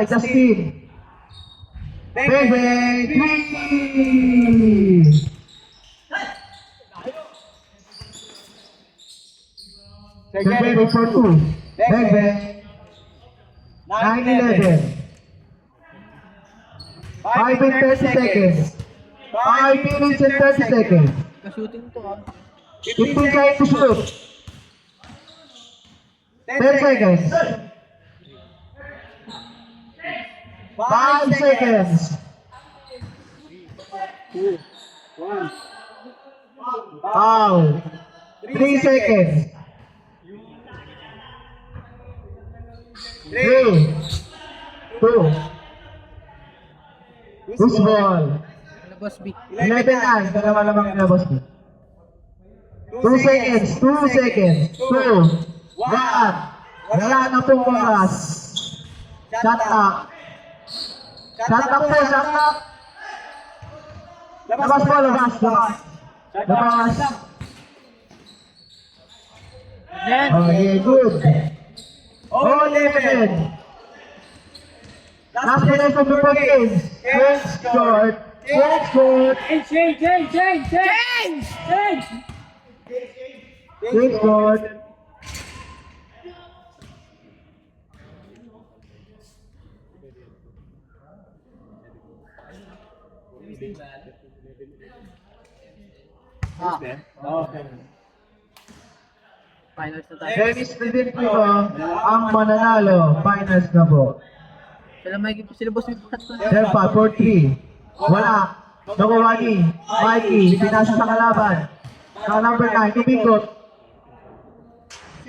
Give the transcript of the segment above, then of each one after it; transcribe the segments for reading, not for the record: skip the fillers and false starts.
Justin. Bebe, 3. Bebe for 2. Bebe. 9-11. 5 and 30 seconds. 5 minutes and 30 seconds. Ka-shooting to ha. 15 seconds to shoot. 10 seconds. 5 seconds. 2, 1. Foul. 3 seconds. 3, 2. Who's ball? Labas B. 11-9. Dalawa lamang nilabas mo. 2 seconds. 2 seconds. 2, 1. Wala na pong oras. Shut up. Shut up po, shut up. Labas po, labas. Labas. Okay, good. All 11. Last minute of the game. Change short. Change short. Change short. Finals na tayo. Dennis predict po ang mananalo. Finals na po. Sila boss with that. Delpa, 4-3. Wala. Nagawani. Mikey, pinasa sa kalaban. Sa number 9, tumikot.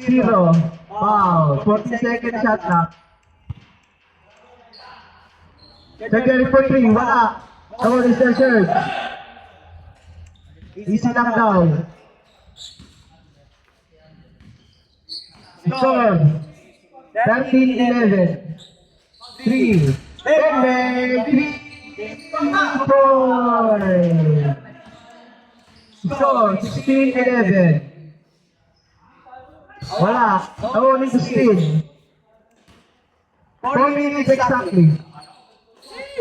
0. Wow. 40 seconds shot clock. Secondary for 3. Wala. Nagawani is their surge. Easy lang daw. Score. 13-11. 3. 3. Score. 16-11. Wala. Nagawani to steal. 4 minutes exactly.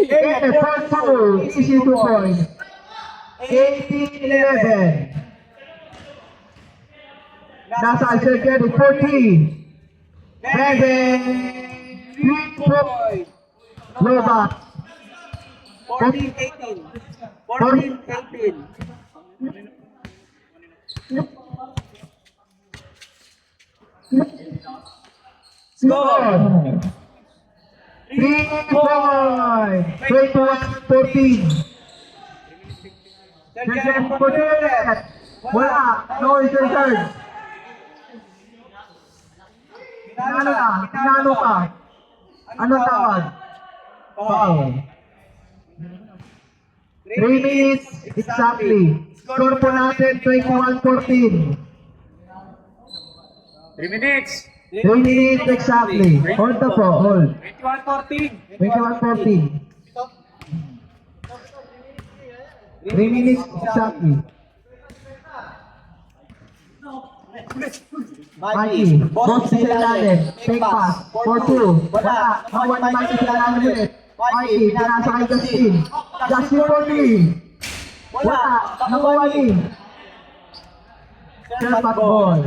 4-2. Easy 2 points. 18-11. Nasa second 40. 7. 3 points. Low back. 14-18. 14-18. Score. 3 points. 21-14. Second for ulit. Wala. No is your turn. Tinalo na. Tinalo ka. Ano tawag? Foul. 3 minutes exactly. Score po natin 21-14. 3 minutes. 3 minutes exactly. Hold na po. Hold. 21-14. 21-14. 3 minutes exactly. Mikey, boss sa ilalim. Take pass. 4-2. Wala. Nakuha ni Mikey sa ilalim ulit. Mikey, pinasa kay Justin. Justin for 3. Wala. Nakuha ni. Shot ball.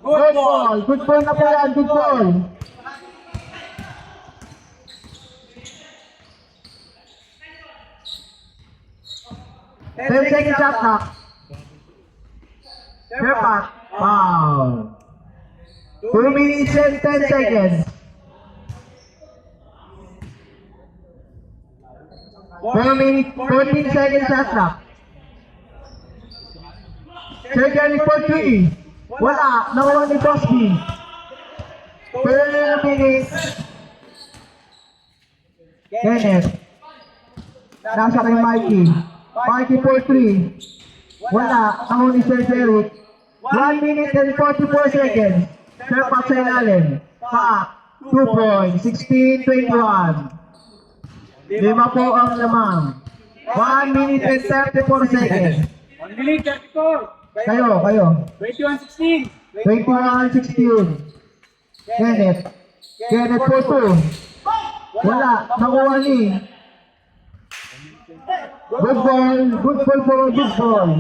Good ball. Good ball na po yan. Good ball. Ten seconds shot clock. Fair pass. Wow. 2 minutes and 10 seconds. 4 minutes, 14 seconds shot clock. Second for 3. Wala. Nakuha ni Bosby. 12 minutes. Kenneth. Nasa kay Mikey. Mikey for 3. Wala. Nakuha ni Sir Derek. 1 minute and 44 seconds. Fair pass sa ilalim. Pa. 2 points. 16-21. 5 po ang lamang. 1 minute and 34 seconds. 1 minute 34. Kayo. 21-16. 21-16. Kenneth. Kenneth for 2. Wala. Nakuha ni. Good ball. Good ball for a good ball.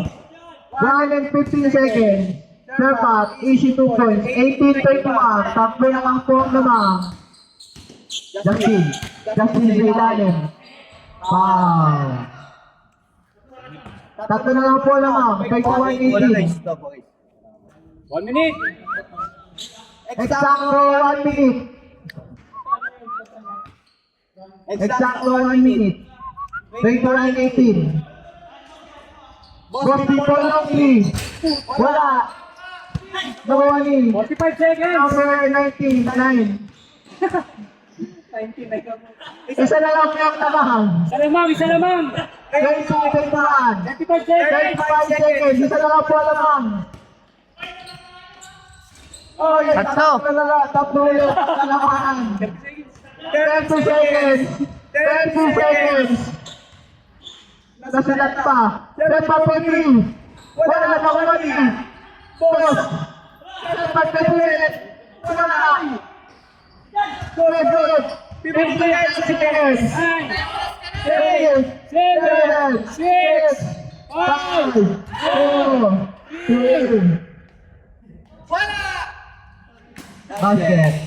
1 and 15 seconds. Serpat. Easy 2 points. 18-21. Takbo na lang po naman. Justin. Justin sa ilalim. Wow. Tatlo na lang po naman. 21-18. 1 minute. Exacto 1 minute. Exacto 1 minute. 21-18. Boss people long 3. Wala. Nakuha ni. 45 seconds. Number 19, 9. 19 na ka po. Isa na lang yung nabahan. Isa lamang, isa lamang. 22-21. 35 seconds. 35 seconds. Isa na lang po naman. Oh, yes. Tatlo yung nalamaan. 30 seconds. 30 seconds. Nasulat pa. Serpat po 3. Wala na nakuha ni. Boss. Serpat po 3. Wala. Good. 58 seconds. 9, 8, 7, 6, 5, 4, 3. Basket.